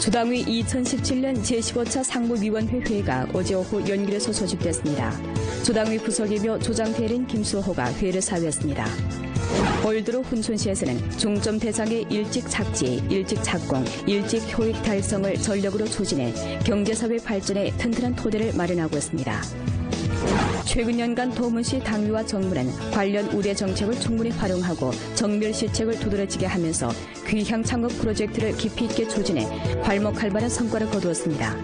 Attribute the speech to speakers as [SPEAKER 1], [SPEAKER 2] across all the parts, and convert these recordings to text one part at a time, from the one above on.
[SPEAKER 1] 주당위 2017년 제15차 상무위원회 회의가 어제 오후 연길에서 소집됐습니다. 주당위 부석이며 조장대리인 김수호가 회의를 사회했습니다. 올 들어 훈촌시에서는 중점 대상의 일찍 착지, 일찍 착공, 일찍 효익 달성을 전력으로 추진해 경제사회 발전에 튼튼한 토대를 마련하고 있습니다. 최근 연간 도문시 당위와 정부는 관련 우대 정책을 충분히 활용하고 정밀 시책을 두드러지게 하면서 귀향 창업 프로젝트를 깊이 있게 추진해 괄목할만한 성과를 거두었습니다.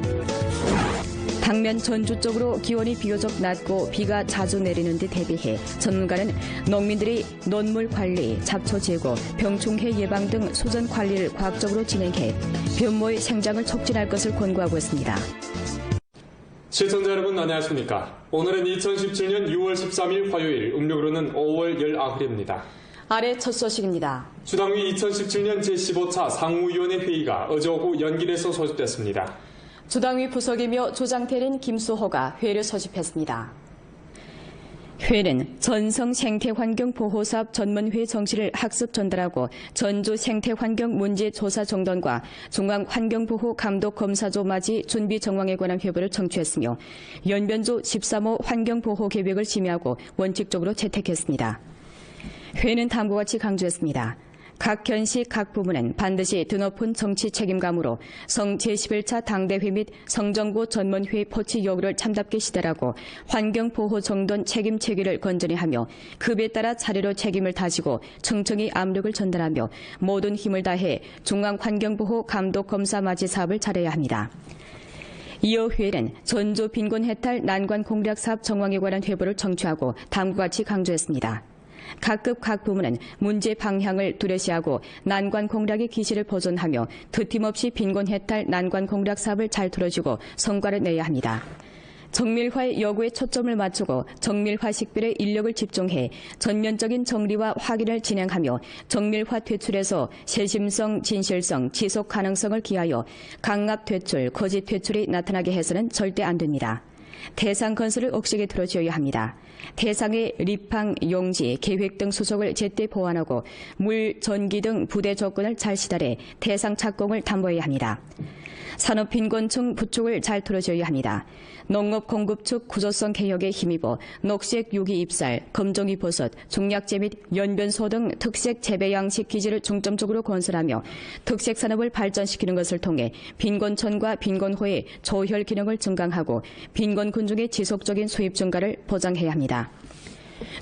[SPEAKER 1] 당면 전주 쪽으로 기온이 비교적 낮고 비가 자주 내리는 데 대비해 전문가는 농민들이 논물 관리, 잡초 제거, 병충해 예방 등 수전 관리를 과학적으로 진행해 변모의 생장을 촉진할 것을 권고하고 있습니다.
[SPEAKER 2] 시청자 여러분 안녕하십니까. 오늘은 2017년 6월 13일 화요일, 음력으로는 5월 19일입니다.
[SPEAKER 1] 아래 첫 소식입니다.
[SPEAKER 2] 주당위 2017년 제15차 상무위원회 회의가 어제 오후 연길에서 소집됐습니다.
[SPEAKER 1] 주당위 부석이며 조장대리인 김수호가 회의를 소집했습니다. 회의는 전성 생태환경보호사업 전문회 정시를 학습 전달하고 전주 생태환경 문제 조사 정돈과 중앙환경보호감독검사조 맞이 준비 정황에 관한 회부를 청취했으며 연변조 13호 환경보호계획을 심의하고 원칙적으로 채택했습니다. 회의는 다음과 같이 강조했습니다. 각 현시 각 부문은 반드시 드높은 정치 책임감으로 성 제11차 당대회 및 성정부 전문회의 포치 요구를 참답게 시달하고 환경보호 정돈 책임 체계를 건전히 하며 급에 따라 차례로 책임을 다지고 청청히 압력을 전달하며 모든 힘을 다해 중앙환경보호 감독검사 맞이 사업을 잘해야 합니다. 이어 회의는 전주 빈곤 해탈 난관 공략 사업 정황에 관한 회부를 청취하고 다음과 같이 강조했습니다. 각급 각 부문은 문제 방향을 뚜렷이하고 난관 공략의 기시를 보존하며 드팀없이 빈곤 해탈 난관 공략 사업을 잘 틀어주고 성과를 내야 합니다. 정밀화의 요구에 초점을 맞추고 정밀화 식별에 인력을 집중해 전면적인 정리와 확인을 진행하며 정밀화 퇴출에서 세심성, 진실성, 지속 가능성을 기하여 강압 퇴출, 거짓 퇴출이 나타나게 해서는 절대 안 됩니다. 대상 건설을 억식에 들어줘야 합니다. 대상의 리팡, 용지, 계획 등 수속을 제때 보완하고 물, 전기 등 부대 조건을 잘 시달해 대상 착공을 담보해야 합니다. 산업 빈곤층 부축을 잘 틀어줘야 합니다. 농업 공급 측 구조성 개혁에 힘입어 녹색 유기 잎살, 검정이 버섯, 중약재 및 연변소 등 특색 재배 양식 기지를 중점적으로 건설하며 특색 산업을 발전시키는 것을 통해 빈곤촌과 빈곤호의 조혈 기능을 증강하고 빈곤군 중의 지속적인 수입 증가를 보장해야 합니다.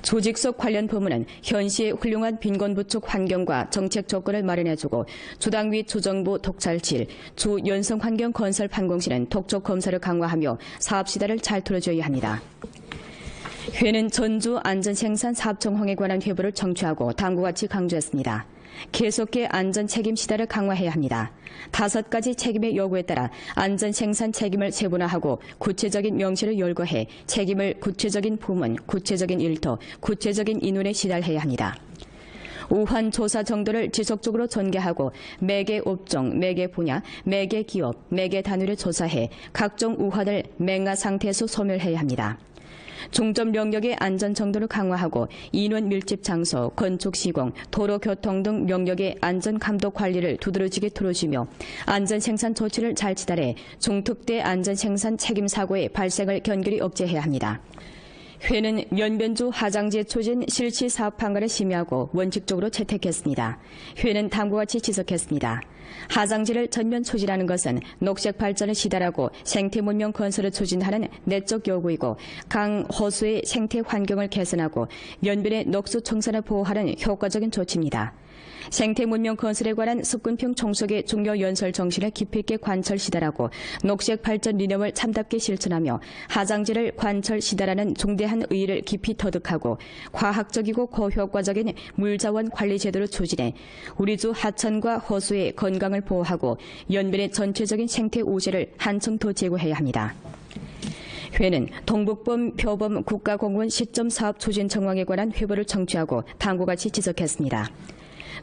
[SPEAKER 1] 조직속 관련 부문은 현시의 훌륭한 빈곤 부축 환경과 정책 조건을 마련해주고 주당위 주정부 독찰실, 주 연성환경 건설 판공실은 독촉 검사를 강화하며 사업 시달을 잘 틀어줘야 합니다. 회는 전주 안전생산 사업 정황에 관한 회부를 청취하고 다음과 같이 강조했습니다. 계속해 안전 책임 시달을 강화해야 합니다. 5가지 책임의 요구에 따라 안전 생산 책임을 세분화하고 구체적인 명시를 열거해 책임을 구체적인 부문, 구체적인 일터, 구체적인 인원에 시달해야 합니다. 우환 조사 정도를 지속적으로 전개하고 매개 업종, 매개 분야, 매개 기업, 매개 단위를 조사해 각종 우환을 맹화 상태에서 소멸해야 합니다. 중점 영역의 안전 정도를 강화하고 인원 밀집 장소, 건축 시공, 도로 교통 등 영역의 안전 감독 관리를 두드러지게 틀어주며 안전 생산 조치를 잘 지달해 중특대 안전 생산 책임 사고의 발생을 견결히 억제해야 합니다. 회는 연변주 하장제 추진 실시 사업 방안을 심의하고 원칙적으로 채택했습니다. 회는 다음과 같이 지적했습니다. 하장제를 전면 추진하는 것은 녹색 발전을 시달하고 생태 문명 건설을 추진하는 내적 요구이고 강, 호수의 생태 환경을 개선하고 연변의 녹수 청산을 보호하는 효과적인 조치입니다. 생태 문명 건설에 관한 습근평 총속의 중요 연설 정신을 깊이 있게 관철 시달하고 녹색 발전 리념을 참답게 실천하며 하장제를 관철 시달하는 중대한 의의를 깊이 터득하고 과학적이고 고효과적인 물자원 관리 제도를 추진해 우리 주 하천과 호수의 건강을 보호하고 연변의 전체적인 생태 우세를 한층 더 제고해야 합니다. 회는 동북범 표범 국가공무원 시점 사업 추진 정황에 관한 회부를 청취하고 다음과 같이 지적했습니다.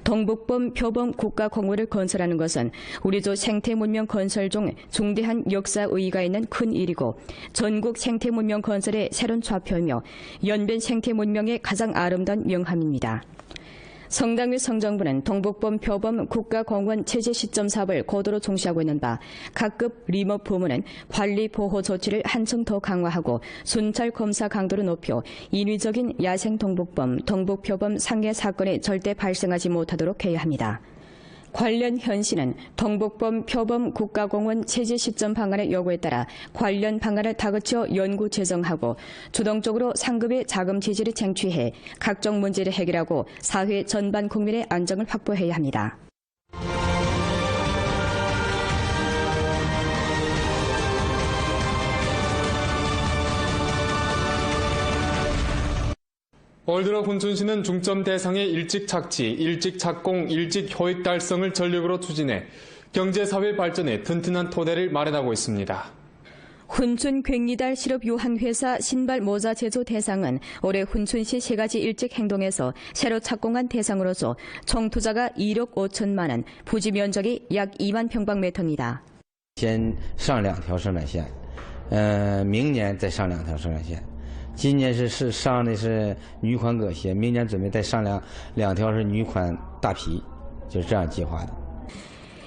[SPEAKER 1] 동북범 표범 국가공무원을 건설하는 것은 우리조 생태문명 건설 중 중대한 역사 의의가 있는 큰 일이고 전국 생태문명 건설의 새로운 좌표이며 연변 생태문명의 가장 아름다운 명함입니다. 성당 및 성정부는 동북범 표범 국가공원 체제 시점 사업을 고도로 종시하고 있는 바 각급 리모트 부문은 관리 보호 조치를 한층 더 강화하고 순찰 검사 강도를 높여 인위적인 야생 동북범, 동북표범 상해 사건이 절대 발생하지 못하도록 해야 합니다. 관련 현시는 동북범 표범 국가공원 체제 시점 방안의 요구에 따라 관련 방안을 다그쳐 연구 제정하고 주동적으로 상급의 자금 지지를 쟁취해 각종 문제를 해결하고 사회 전반 국민의 안정을 확보해야 합니다.
[SPEAKER 2] 올 들어 훈춘시는 중점 대상의 일찍 착지, 일찍 착공, 일찍 효익 달성을 전력으로 추진해 경제사회 발전에 튼튼한 토대를 마련하고 있습니다.
[SPEAKER 1] 훈춘 괭리달 실업유한회사 신발 모자 제조 대상은 올해 훈춘시 세 가지 일찍 행동에서 새로 착공한 대상으로서 총 투자가 1억 5천만 원, 부지 면적이 약 2만 평방미터입니다.
[SPEAKER 3] 先上2条生产线，明年再上2条生产线。今年是上的是女款革鞋，明年准备再上2条是女款大皮，就是这样计划的。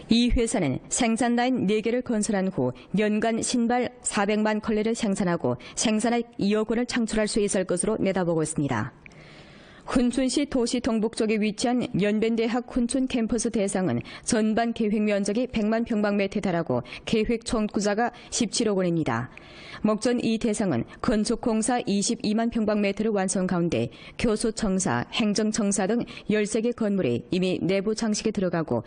[SPEAKER 1] 이 회사는 생산 라인 4개를 건설한 후 연간 신발 400만 컬레를 생산하고 생산액 2억 원을 창출할 수 있을 것으로 내다보고 있습니다. 훈춘시 도시 동북 쪽에 위치한 연변대학 훈춘 캠퍼스 대상은 전반 계획 면적이 100만 평방미터에 달하고 계획 총 투자가 17억 원입니다. 목전 이 대상은 건축공사 22만 평방미터를 완성 가운데 교수청사, 행정청사 등 13개 건물이 이미 내부 장식에 들어가고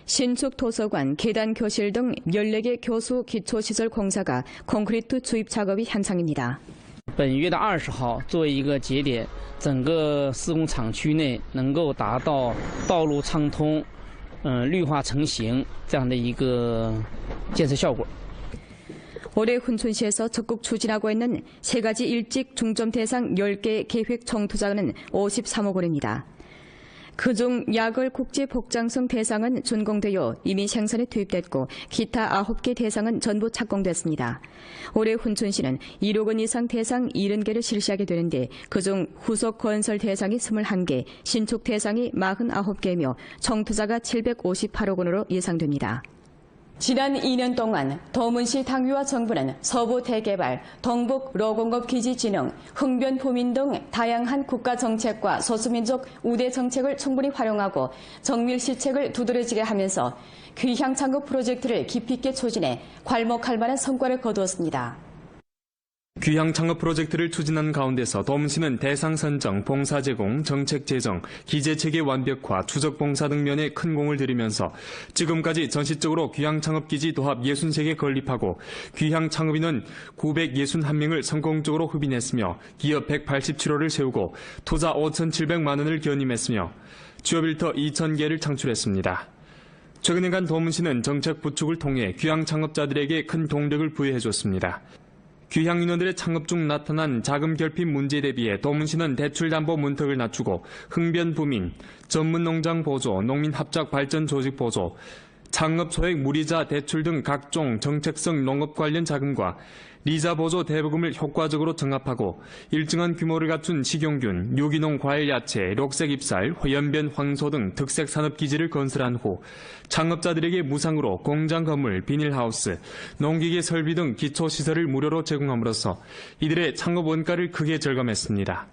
[SPEAKER 1] 신축 도서관, 계단 교실 등 14개 교수 기초시설 공사가 콘크리트 주입 작업이 한창입니다.
[SPEAKER 4] 本月的20号作为一个节点，整个施工厂区内能够达到道路畅通、绿化成型这样的一个建设效果。
[SPEAKER 1] 올해 훈춘시에서 적극 추진하고 있는 세 가지 일찍 중점 대상 10개 계획 총 투자는 53억 원입니다. 그중 야걸 국제 복장성 대상은 준공되어 이미 생산에 투입됐고 기타 9개 대상은 전부 착공됐습니다. 올해 훈춘시는 1억 원 이상 대상 70개를 실시하게 되는데 그중 후속 건설 대상이 21개, 신축 대상이 49개며 총 투자가 758억 원으로 예상됩니다. 지난 2년 동안 도문시 당위와 정부는 서부 대개발, 동북 로공업 기지 진흥, 흥변 부민 등 다양한 국가 정책과 소수민족 우대 정책을 충분히 활용하고 정밀 시책을 두드러지게 하면서 귀향 창업 프로젝트를 깊이 있게 추진해 괄목할 만한 성과를 거두었습니다.
[SPEAKER 2] 귀향 창업 프로젝트를 추진한 가운데서 도문시는 대상 선정, 봉사 제공, 정책 제정, 기재체계 완벽화, 추적 봉사 등 면에 큰 공을 들이면서 지금까지 전시적으로 귀향 창업 기지 도합 63개 건립하고 귀향 창업인은 961명을 성공적으로 흡인했으며 기업 187호를 세우고 투자 5,700만 원을 견임했으며 취업 일터 2,000개를 창출했습니다. 최근에간 도문시는 정책 부축을 통해 귀향 창업자들에게 큰 동력을 부여해줬습니다. 귀향 인원들의 창업 중 나타난 자금 결핍 문제에 대비해 도문시는 대출담보 문턱을 낮추고 흥변 부민, 전문 농장 보조, 농민 합작 발전 조직 보조, 창업 소액 무리자 대출 등 각종 정책성 농업 관련 자금과 리자 보조 대부금을 효과적으로 정합하고 일정한 규모를 갖춘 식용균, 유기농 과일 야채, 녹색 잎살, 연변 황소 등 특색 산업 기지를 건설한 후 창업자들에게 무상으로 공장 건물, 비닐하우스, 농기계 설비 등 기초시설을 무료로 제공함으로써 이들의 창업 원가를 크게 절감했습니다.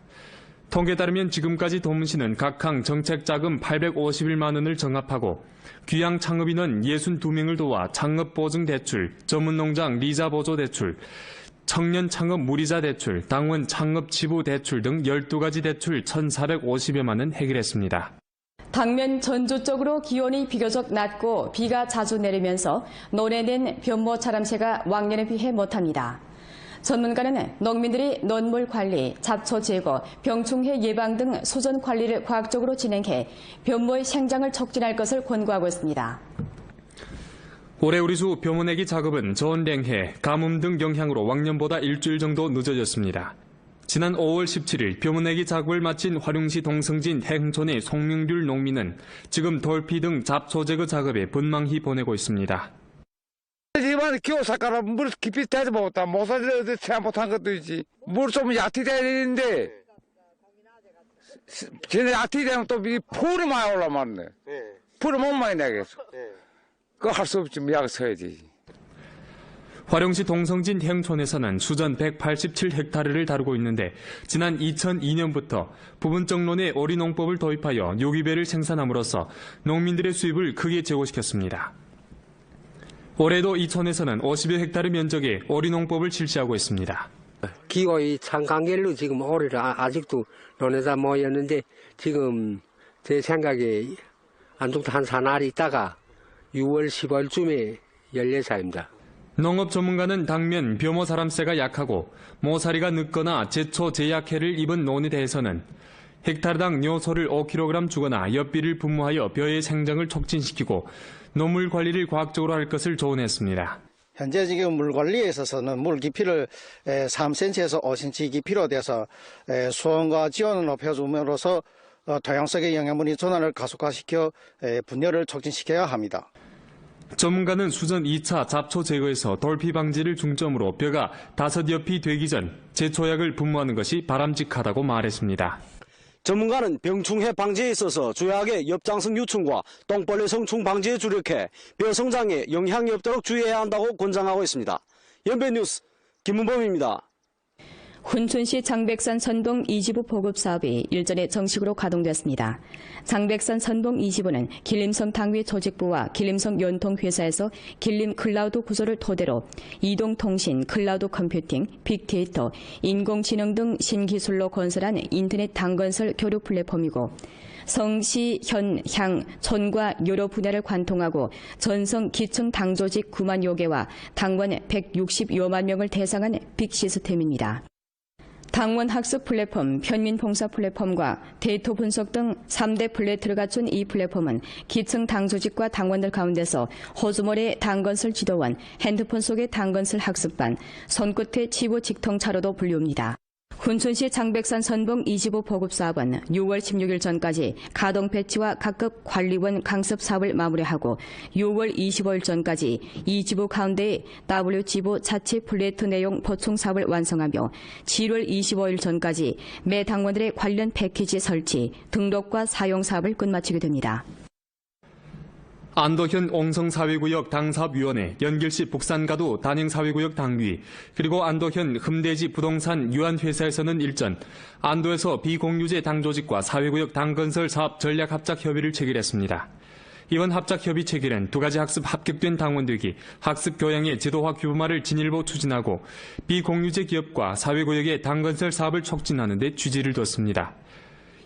[SPEAKER 2] 통계에 따르면 지금까지 도문시는 각항 정책자금 851만 원을 정합하고 귀향 창업인은 62명을 도와 창업보증 대출, 전문농장 리자 보조 대출, 청년 창업 무리자 대출, 당원 창업 지부 대출 등 12가지 대출 1,450여만 원 해결했습니다.
[SPEAKER 1] 당면 전주적으로 기온이 비교적 낮고 비가 자주 내리면서 논해낸 변모 자람새가 왕년에 비해 못합니다. 전문가는 농민들이 논물 관리, 잡초 제거, 병충해 예방 등 소전 관리를 과학적으로 진행해 변모의 생장을 촉진할 것을 권고하고 있습니다.
[SPEAKER 2] 올해 우리수 벼모내기 작업은 저온냉해, 가뭄 등 영향으로 왕년보다 일주일 정도 늦어졌습니다. 지난 5월 17일 벼모내기 작업을 마친 화룡시 동성진 해흥촌의 송명률 농민은 지금 돌피 등 잡초 제거 작업에 분망히 보내고 있습니다.
[SPEAKER 5] 이번에 겨우사가라 물 깊이 대지 못한 모서리를 채 못한 것도 있지. 물 좀 얕이 돼야 되는데 쟤네 아티 되면 또 풀이 많이 올라왔네. 풀이 못 많이 내겠어. 그거 할 수 없지. 약 서야지.
[SPEAKER 2] 화령시 동성진 행촌에서는 수전 187헥타르를 다루고 있는데 지난 2002년부터 부분적론의 오리농법을 도입하여 요기배를 생산함으로써 농민들의 수입을 크게 제고시켰습니다. 올해도 이촌에서는 50여 헥타르 면적의 오리농법을 실시하고 있습니다.
[SPEAKER 6] 기호의 창간결로 지금 올해를 아직도 논에다 모였는데 지금 제 생각에 안쪽도 한 사날이 있다가 6월 10월쯤에 열 예사입니다.
[SPEAKER 2] 농업 전문가는 당면 벼모 사람새가 약하고 모사리가 늦거나 제초 제약해를 입은 논에 대해서는 헥타르당 뇨소를 5kg 주거나 엿비를 분무하여 벼의 생장을 촉진시키고 노물 관리를 과학적으로 할 것을 조언했습니다.
[SPEAKER 7] 현재 지금 물 관리에 있어서는 물 깊이를 3cm에서 5cm 깊이로 돼서 수온과 지온을 높여줌으로써 토양속의 영양분이 전환을 가속화시켜 분열을 촉진시켜야 합니다.
[SPEAKER 2] 전문가는 수전 2차 잡초 제거에서 돌피 방지를 중점으로 벼가 5엽이 되기 전 제초약을 분무하는 것이 바람직하다고 말했습니다.
[SPEAKER 8] 전문가는 병충해 방지에 있어서 주약의 엽장성 유충과 똥벌레 성충 방지에 주력해 벼 성장에 영향이 없도록 주의해야 한다고 권장하고 있습니다. 연변뉴스 김문범입니다.
[SPEAKER 1] 훈춘시 장백산 선봉 2지부 보급 사업이 일전에 정식으로 가동됐습니다. 장백산 선봉 2지부는 길림성 당위 조직부와 길림성 연통회사에서 길림 클라우드 구조를 토대로 이동통신, 클라우드 컴퓨팅, 빅데이터, 인공지능 등 신기술로 건설한 인터넷 당건설 교류 플랫폼이고 성, 시, 현, 향, 촌과 여러 분야를 관통하고 전성 기층 당조직 9만여 개와 당원 160여만 명을 대상한 빅 시스템입니다. 당원 학습 플랫폼, 편민 봉사 플랫폼과 데이터 분석 등 3대 플랫을 갖춘 이 플랫폼은 기층 당조직과 당원들 가운데서 호주머니의 당건설 지도원, 핸드폰 속의 당건설 학습반, 손끝의 지부 직통차로도 불리웁니다. 훈춘시 장백산 선봉 2지부 보급사업은 6월 16일 전까지 가동 배치와 각급 관리원 강습 사업을 마무리하고 6월 25일 전까지 2지부 가운데의 W지부 자치 플레이트 내용 보충 사업을 완성하며 7월 25일 전까지 매 당원들의 관련 패키지 설치, 등록과 사용 사업을 끝마치게 됩니다.
[SPEAKER 2] 안도현 옹성사회구역 당사업위원회, 연길시 북산가도 단행사회구역 당위, 그리고 안도현 흠대지 부동산 유한회사에서는 일전 안도에서 비공유제 당조직과 사회구역 당건설 사업 전략합작협의를 체결했습니다. 이번 합작협의 체결은 두 가지 학습 합격된 당원들이 학습 교양의 제도화 규범화를 진일보 추진하고 비공유제 기업과 사회구역의 당건설 사업을 촉진하는 데 취지를 뒀습니다.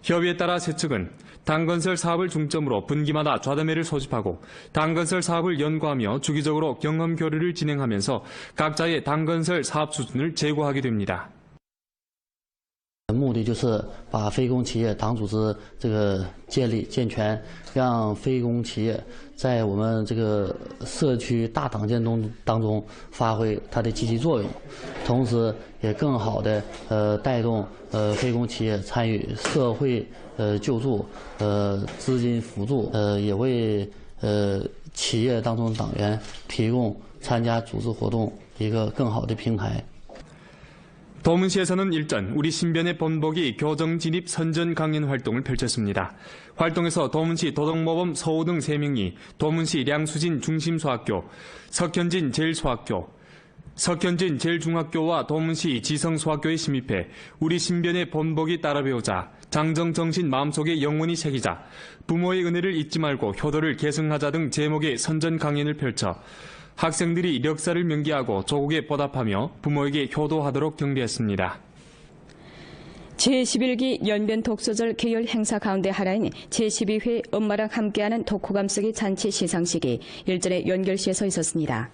[SPEAKER 2] 협의에 따라 세 측은 당건설 사업을 중점으로 분기마다 좌담회를 소집하고 당건설 사업을 연구하며 주기적으로 경험 교류를 진행하면서 각자의 당건설 사업 수준을 제고하게 됩니다.
[SPEAKER 9] 目的就是把非公企业党组织这个建立健全，让非公企业在我们这个社区大党建当中发挥它的积极作用，同时也更好的带动非公企业参与社会救助资金辅助也为企业当中党员提供参加组织活动一个更好的平台。
[SPEAKER 2] 도문시에서는 일전 우리 신변의 본보기 교정 진입 선전 강연 활동을 펼쳤습니다. 활동에서 도문시 도덕모범 서호 등 3명이 도문시 량수진 중심소학교, 석현진 제일소학교, 석현진 제일중학교와 도문시 지성소학교에 심입해 우리 신변의 본보기 따라 배우자, 장정정신 마음속에 영원히 새기자, 부모의 은혜를 잊지 말고 효도를 계승하자 등 제목의 선전 강연을 펼쳐 학생들이 력사를 명기하고 조국에 보답하며 부모에게 효도하도록 경배했습니다.
[SPEAKER 1] 제11기 연변 독서절 계열 행사 가운데 하나인 제12회 엄마랑 함께하는 독후감 쓰기 잔치 시상식이 일전에 연결시에서 있었습니다.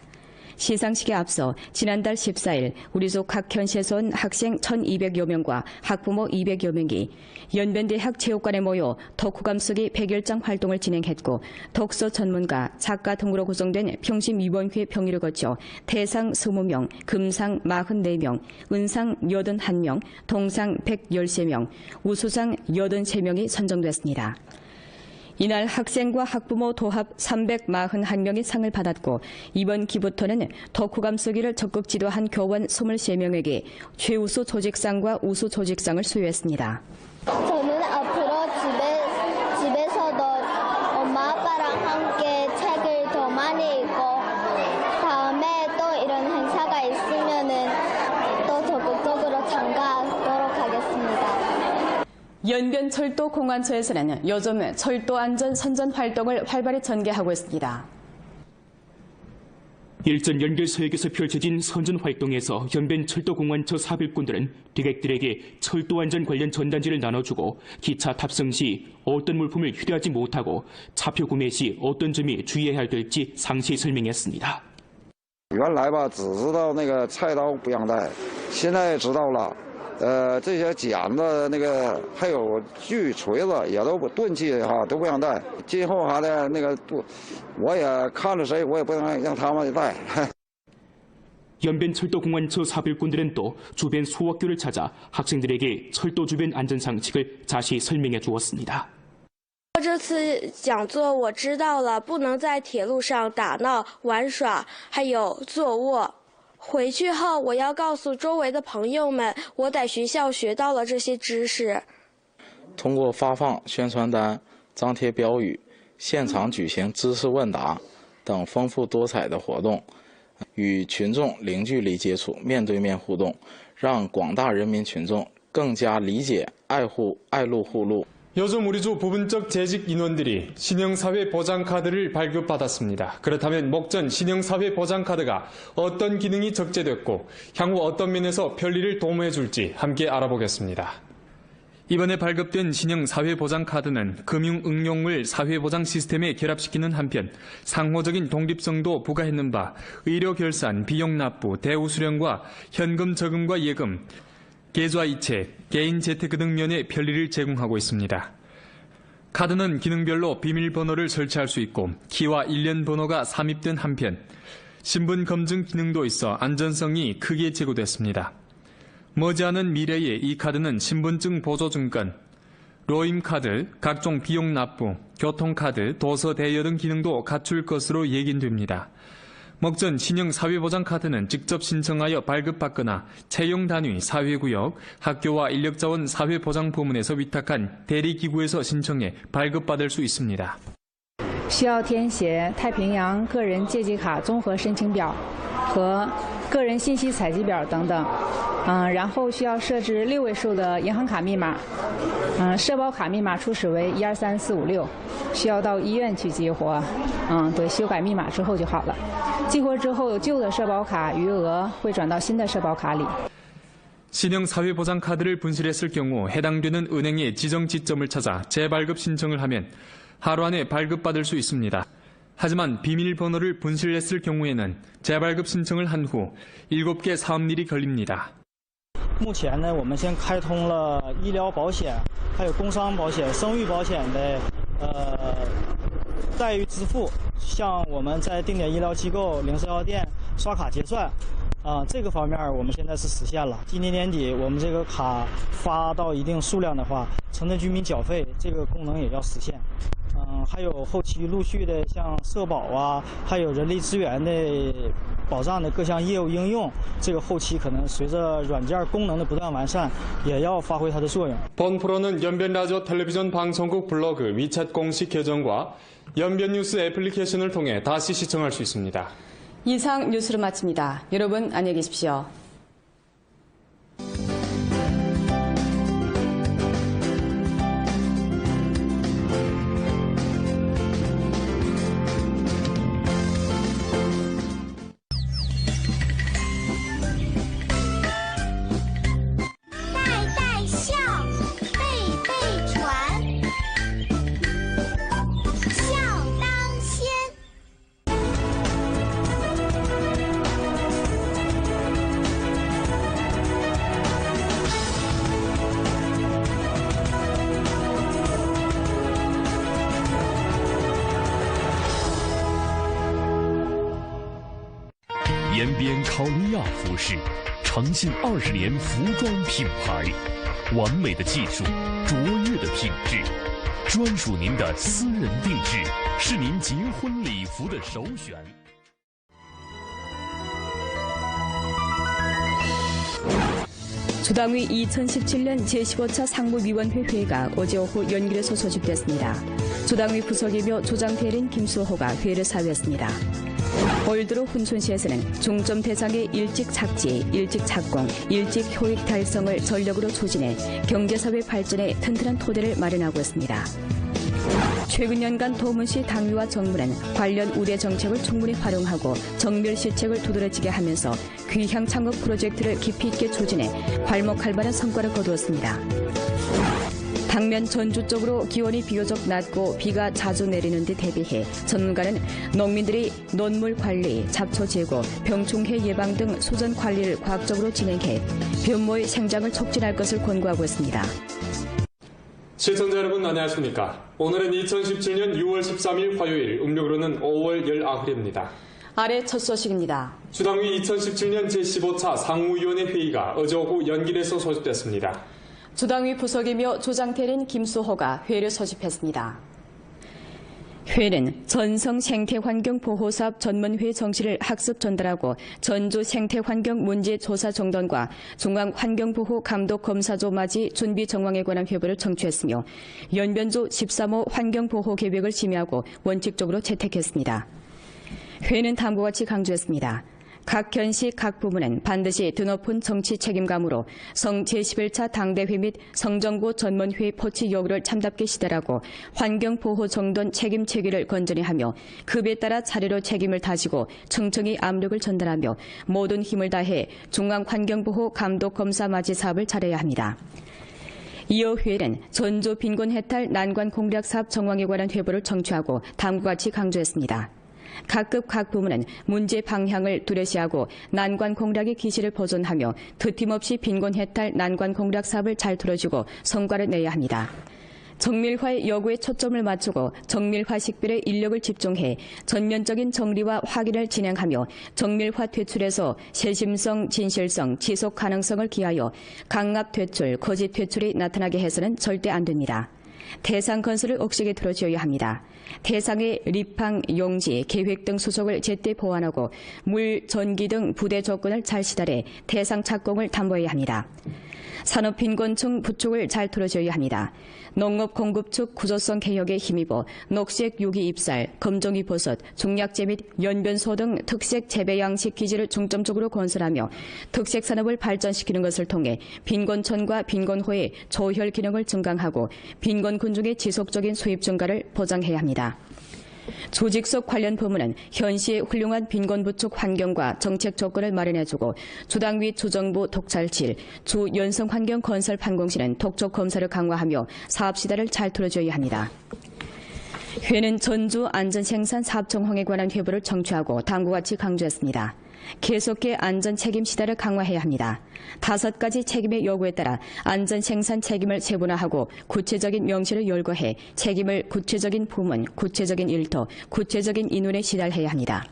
[SPEAKER 1] 시상식에 앞서 지난달 14일 우리 속 각 현시에서 온 학생 1,200여 명과 학부모 200여 명이 연변대학 체육관에 모여 독후감 쓰기 100일장 활동을 진행했고 독서 전문가, 작가 등으로 구성된 평심위원회 평의를 거쳐 대상 20명, 금상 44명, 은상 81명, 동상 113명, 우수상 83명이 선정됐습니다. 이날 학생과 학부모 도합 341명이 상을 받았고 이번 기부토는 독후감 쓰기를 적극 지도한 교원 23명에게 최우수 조직상과 우수 조직상을 수여했습니다.
[SPEAKER 10] 저는 앞으로
[SPEAKER 1] 연변 철도 공안처에서는 요즘 철도 안전 선전 활동을 활발히 전개하고 있습니다.
[SPEAKER 10] 일전 연결서역에서 펼쳐진 선전 활동에서 연변 철도공안처 사별꾼들은 고객들에게 철도 안전 관련 전단지를 나눠주고 기차 탑승 시 어떤 물품을 휴대하지 못하고 차표 구매 시 어떤 점이 주의해야 될지 상세히 설명했습니다.
[SPEAKER 5] 原来吧，只知道那个菜刀不让带，现在知道了。这些剪子那个还有锯、锤子也都不钝器哈都不让带。今后还得那个我也看着谁，我也不能让他们带。
[SPEAKER 10] 연변 철도공안처 사별꾼들은 또 주변 소학교를 찾아 학생들에게 철도 주변 안전 상식을 자세히 설명해 주었습니다.
[SPEAKER 11] 这次讲座我知道了，不能在铁路上打闹、玩耍，还有坐卧。回去后，我要告诉周围的朋友们，我在学校学到了这些知识。
[SPEAKER 12] 通过发放宣传单、张贴标语、现场举行知识问答等丰富多彩的活动，与群众零距离接触、面对面互动，让广大人民群众更加理解、爱路护路。
[SPEAKER 2] 요즘 우리 주 부분적 재직 인원들이 신형사회보장카드를 발급받았습니다. 그렇다면 목전 신형사회보장카드가 어떤 기능이 적재됐고 향후 어떤 면에서 편리를 도모해 줄지 함께 알아보겠습니다. 이번에 발급된 신형사회보장카드는 금융응용을 사회보장 시스템에 결합시키는 한편 상호적인 독립성도 부과했는 바 의료결산, 비용납부, 대우수령과 현금 저금과 예금, 계좌이체, 개인 재테크 등 면의 편리를 제공하고 있습니다. 카드는 기능별로 비밀번호를 설치할 수 있고 키와 일련 번호가 삽입된 한편 신분 검증 기능도 있어 안전성이 크게 제고됐습니다. 머지않은 미래에 이 카드는 신분증 보조증권, 로임카드, 각종 비용 납부, 교통카드, 도서 대여 등 기능도 갖출 것으로 예견됩니다. 목전 신형 사회보장카드는 직접 신청하여 발급받거나 채용 단위, 사회구역, 학교와 인력자원 사회보장부문에서 위탁한 대리기구에서 신청해 발급받을 수 있습니다.
[SPEAKER 13] 需要填写太平洋个人借记卡综合申请表和个人信息采集表等等，然后需要设置6位数的银行卡密码，社保卡密码初始为123456，需要到医院去激活，对，修改密码之后就好了。激活之后，旧的社保卡余额会转到新的社保卡里。
[SPEAKER 2] 신형 사회보장카드를 분실했을 경우 해당되는 은행의 지정 지점을 찾아 재발급 신청을 하면 하루 안에 발급받을 수 있습니다. 하지만 비밀번호를 분실했을 경우에는 재발급 신청을 한 후 7개 사업일이 걸립니다.
[SPEAKER 14] 目前呢，我们先开通了医疗保险、还有工伤保险、生育保险的待遇支付，像我们在定点医疗机构、零售药店刷卡结算。 这个方面我们现在是实现了。今年年底，我们这个卡发到一定数量的话，城镇居民缴费这个功能也要实现。还有后期陆续的像社保啊，还有人力资源的保障的各项业务应用，这个后期可能随着软件功能的不断完善，也要发挥它的作用。
[SPEAKER 2] 본 프로는 연변 라디오 텔레비전 방송국 블로그 위챗 공식 계정과 연변 뉴스 애플리케이션을 통해 다시 시청할 수 있습니다.
[SPEAKER 1] 이상 뉴스를 마칩니다. 여러분 안녕히 계십시오.
[SPEAKER 15] 延边考利亚服饰，长信20年服装品牌，完美的技术，卓越的品质，专属您的私人定制，是您结婚礼服的首选。
[SPEAKER 1] 조당위 2017년 제15차 상무위원회 회의가 어제 오후 연길에서 소집됐습니다. 조당위 부서기며 조장 대리인 김수호가 회의를 사회했습니다. 올 들어 훈촌시에서는 중점 대상의 일찍 착지, 일찍 착공, 일찍 효익 달성을 전력으로 추진해 경제사회 발전에 튼튼한 토대를 마련하고 있습니다. 최근 년간 도문시 당위와 정부는 관련 우대 정책을 충분히 활용하고 정밀 시책을 두드러지게 하면서 귀향 창업 프로젝트를 깊이 있게 추진해 괄목할만한 성과를 거두었습니다. 당면 전주 쪽으로 기온이 비교적 낮고 비가 자주 내리는 데 대비해 전문가는 농민들이 논물 관리, 잡초 제거, 병충해 예방 등 수전 관리를 과학적으로 진행해 변모의 생장을 촉진할 것을 권고하고 있습니다.
[SPEAKER 2] 시청자 여러분 안녕하십니까. 오늘은 2017년 6월 13일 화요일, 음력으로는 5월 19일입니다.
[SPEAKER 1] 아래 첫 소식입니다.
[SPEAKER 2] 주당위 2017년 제15차 상무위원회 회의가 어제 오후 연길에서 소집됐습니다.
[SPEAKER 1] 주당위 부석이며 조장태린 김수호가 회의를 소집했습니다. 회는 전성 생태환경보호사업 전문회 정시를 학습 전달하고 전주 생태환경 문제 조사 정돈과 중앙환경보호감독검사조 맞이 준비 정황에 관한 회부를 청취했으며 연변조 13호 환경보호계획을 심의하고 원칙적으로 채택했습니다. 회는 다음과 같이 강조했습니다. 각 현시 각 부문은 반드시 드높은 정치 책임감으로 성 제11차 당대회 및 성정부 전문회의 포치 요구를 참답게 시달하고 환경보호 정돈 책임 체계를 건전히 하며 급에 따라 차례로 책임을 다지고 청청히 압력을 전달하며 모든 힘을 다해 중앙환경보호 감독검사 맞이 사업을 잘해야 합니다. 이어 회의는 전주 빈곤 해탈 난관 공략 사업 정황에 관한 회부를 청취하고 다음과 같이 강조했습니다. 각급 각 부문은 문제 방향을 뚜렷이하고 난관 공략의 기시를 보존하며 드팀없이 빈곤 해탈 난관 공략 사업을 잘 틀어주고 성과를 내야 합니다. 정밀화의 요구에 초점을 맞추고 정밀화 식별에 인력을 집중해 전면적인 정리와 확인을 진행하며 정밀화 퇴출에서 세심성, 진실성, 지속 가능성을 기하여 강압 퇴출, 거짓 퇴출이 나타나게 해서는 절대 안 됩니다. 대상 건설을 억식에 들어줘야 합니다. 대상의 리팡, 용지, 계획 등 수속을 제때 보완하고 물, 전기 등 부대 조건을 잘 시달해 대상 착공을 담보해야 합니다. 산업 빈곤층 부축을 잘 들어줘야 합니다. 농업 공급축 구조성 개혁에 힘입어 녹색 유기 잎살, 검정이 버섯, 중약재 및 연변소 등 특색 재배 양식 기지를 중점적으로 건설하며 특색 산업을 발전시키는 것을 통해 빈곤촌과 빈곤호의 조혈 기능을 증강하고 빈곤군 중의 지속적인 수입 증가를 보장해야 합니다. 조직속 관련 부문은 현시의 훌륭한 빈곤 부축 환경과 정책 조건을 마련해주고 주당위 주정부 독찰실, 주 연성환경 건설 판공실은 독촉 검사를 강화하며 사업 시달을 잘 틀어줘야 합니다. 회는 전주 안전생산 사업 정황에 관한 회부를 청취하고 다음과 같이 강조했습니다. 계속해 안전 책임 시달을 강화해야 합니다. 5가지 책임의 요구에 따라 안전 생산 책임을 세분화하고 구체적인 명시를 열거해 책임을 구체적인 부문, 구체적인 일터, 구체적인 인원에 시달해야 합니다.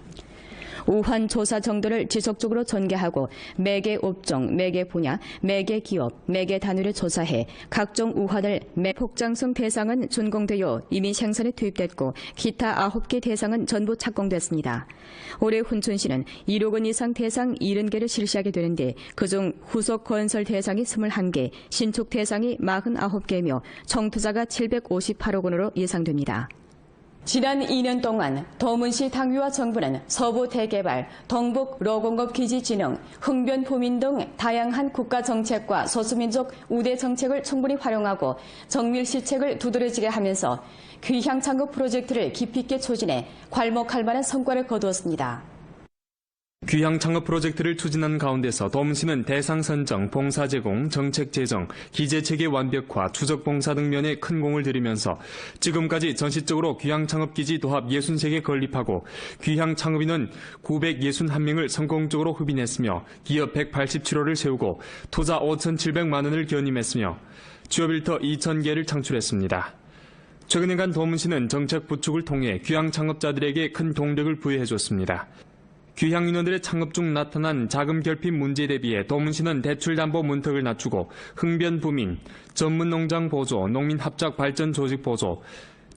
[SPEAKER 1] 우환 조사 정도를 지속적으로 전개하고 매개 업종, 매개 분야, 매개 기업, 매개 단위를 조사해 각종 우환을 폭장성 대상은 준공되어 이미 생산에 투입됐고 기타 9개 대상은 전부 착공됐습니다. 올해 훈촌시는 1억 원 이상 대상 70개를 실시하게 되는데 그중 후속 건설 대상이 21개, 신축 대상이 49개이며 총 투자가 758억 원으로 예상됩니다. 지난 2년 동안 도문시 당위와 정부는 서부 대개발, 동북 로공업 기지 진흥, 흥변 부민 등 다양한 국가 정책과 소수민족 우대 정책을 충분히 활용하고 정밀 시책을 두드러지게 하면서 귀향 창업 프로젝트를 깊이 있게 추진해 괄목할 만한 성과를 거두었습니다.
[SPEAKER 2] 귀향 창업 프로젝트를 추진한 가운데서 도문시는 대상 선정, 봉사 제공, 정책 제정, 기재 체계 완벽화, 추적 봉사 등 면에 큰 공을 들이면서 지금까지 전시적으로 귀향 창업 기지 도합 63개 건립하고 귀향 창업인은 961명을 성공적으로 흡인했으며 기업 187호를 세우고 투자 5,700만 원을 견임했으며 취업 일터 2,000개를 창출했습니다. 최근에간 도문시는 정책 부축을 통해 귀향 창업자들에게 큰 동력을 부여해줬습니다. 귀향 인원들의 창업 중 나타난 자금 결핍 문제에 대비해 도문시는 대출담보 문턱을 낮추고 흥변 부민, 전문 농장 보조, 농민 합작 발전 조직 보조,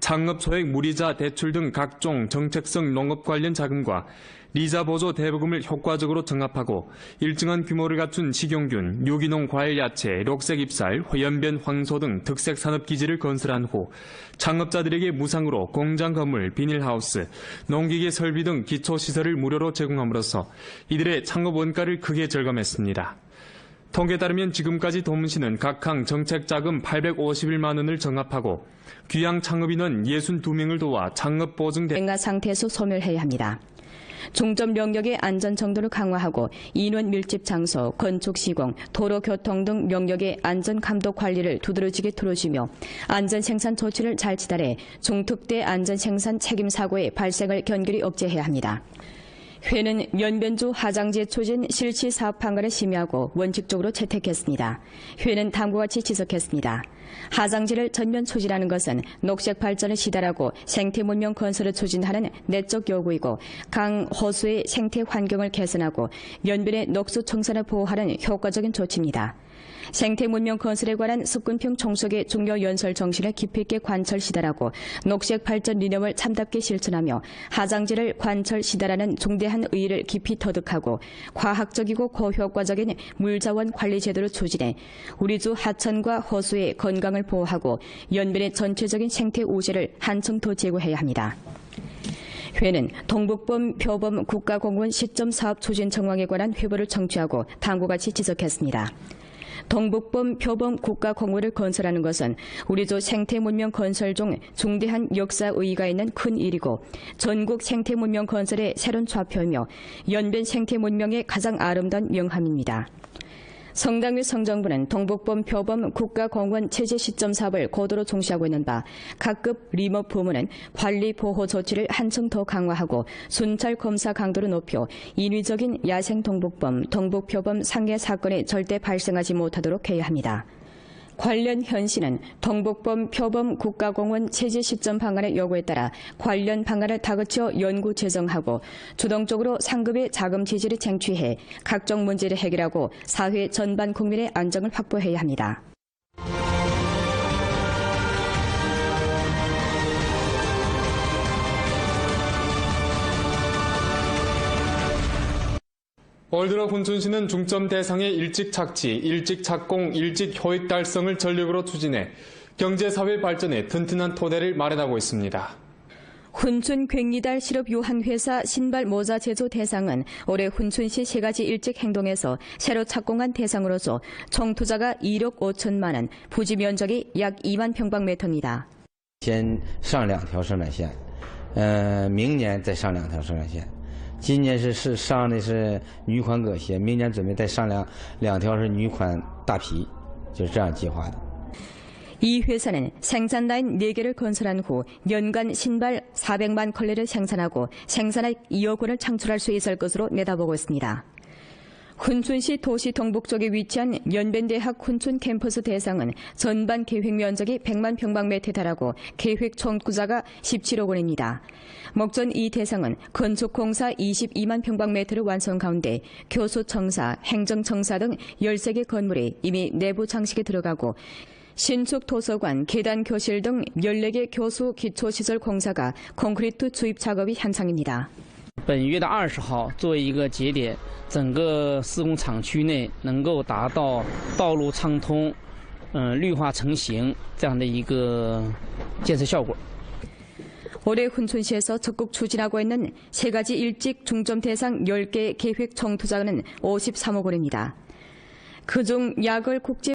[SPEAKER 2] 창업 소액 무리자 대출 등 각종 정책성 농업 관련 자금과 리자 보조 대부금을 효과적으로 정합하고 일정한 규모를 갖춘 식용균, 유기농 과일 야채, 녹색 잎살, 연변 황소 등 특색 산업 기지를 건설한 후 창업자들에게 무상으로 공장 건물, 비닐하우스, 농기계 설비 등 기초 시설을 무료로 제공함으로써 이들의 창업 원가를 크게 절감했습니다. 통계에 따르면 지금까지 도문시는 각항 정책자금 851만 원을 정합하고 귀향 창업인원 62명을 도와 창업 보증
[SPEAKER 1] 대가 상태에서 소멸해야 합니다. 중점 영역의 안전 정도를 강화하고 인원 밀집 장소, 건축 시공, 도로 교통 등 영역의 안전 감독 관리를 두드러지게 틀어주며 안전 생산 조치를 잘 지달해 중특대 안전 생산 책임 사고의 발생을 견고히 억제해야 합니다. 회는 연변주 하장제 추진 실시 사업 방안을 심의하고 원칙적으로 채택했습니다. 회는 다음과 같이 지적했습니다. 하장제를 전면 추진하는 것은 녹색 발전을 시달하고 생태 문명 건설을 추진하는 내적 요구이고 강, 호수의 생태 환경을 개선하고 연변의 녹수 청산을 보호하는 효과적인 조치입니다. 생태 문명 건설에 관한 습근평 총석의 중요 연설 정신을 깊이 있게 관철 시달하고 녹색 발전 리념을 참답게 실천하며 하장제를 관철 시달하는 중대한 의의를 깊이 터득하고 과학적이고 고효과적인 물자원 관리 제도를 추진해 우리 주 하천과 호수의 건강을 보호하고 연변의 전체적인 생태 우세를 한층 더 제고해야 합니다. 회는 동북범 표범 국가공원 시점 사업 추진 정황에 관한 회보를 청취하고 다음과 같이 지적했습니다. 동북범 표범 국가공원을 건설하는 것은 우리조 생태문명 건설 중 중대한 역사 의의가 있는 큰 일이고 전국 생태문명 건설의 새로운 좌표이며 연변 생태문명의 가장 아름다운 명함입니다. 성당 및 성정부는 동북범 표범 국가공원 체제 시점 사업을 고도로 중시하고 있는 바 각급 리모 부문은 관리 보호 조치를 한층 더 강화하고 순찰 검사 강도를 높여 인위적인 야생 동북범, 동북표범 상해 사건이 절대 발생하지 못하도록 해야 합니다. 관련 현시는 동북범 표범 국가공원 체제 시점 방안의 요구에 따라 관련 방안을 다그쳐 연구 제정하고 주동적으로 상급의 자금 지지를 쟁취해 각종 문제를 해결하고 사회 전반 국민의 안정을 확보해야 합니다.
[SPEAKER 2] 올 들어 훈춘시는 중점 대상의 일찍 착지, 일찍 착공, 일찍 효익 달성을 전력으로 추진해 경제사회 발전에 튼튼한 토대를 마련하고 있습니다.
[SPEAKER 1] 훈춘 괭리달 실업유한회사 신발 모자 제조 대상은 올해 훈춘시 세 가지 일찍 행동에서 새로 착공한 대상으로서 총 투자가 1억 5천만 원, 부지 면적이 약 2만 평방미터입니다.
[SPEAKER 3] 先上2条生产线，明年再上2条生产线。 今年是上的是女款革鞋，明年准备再上2条是女款大皮，就是这样计划的。
[SPEAKER 1] 이 회사는 생산 라인 4개를 건설한 후 연간 신발 400만 컬레를 생산하고 생산액 2억 원을 창출할 수 있을 것으로 내다보고 있습니다. 훈춘시 도시 동북 쪽에 위치한 연변대학 훈춘 캠퍼스 대상은 전반 계획 면적이 100만 평방미터에 달하고 계획 총 투자가 17억 원입니다. 목전 이 대상은 건축공사 22만 평방미터를 완성 가운데 교수청사, 행정청사 등 13개 건물이 이미 내부 장식에 들어가고 신축 도서관, 계단 교실 등 14개 교수 기초시설 공사가 콘크리트 주입 작업이 한창입니다.
[SPEAKER 4] 本月的20号作为一个节点，整个施工厂区内能够达到道路畅通、绿化成型这样的一个建设效果。
[SPEAKER 1] 올해 훈춘시에서 적극 추진하고 있는 세 가지 일찍 중점 대상 10개 계획 총 투자는 53억 원입니다. 그중 야걸 국제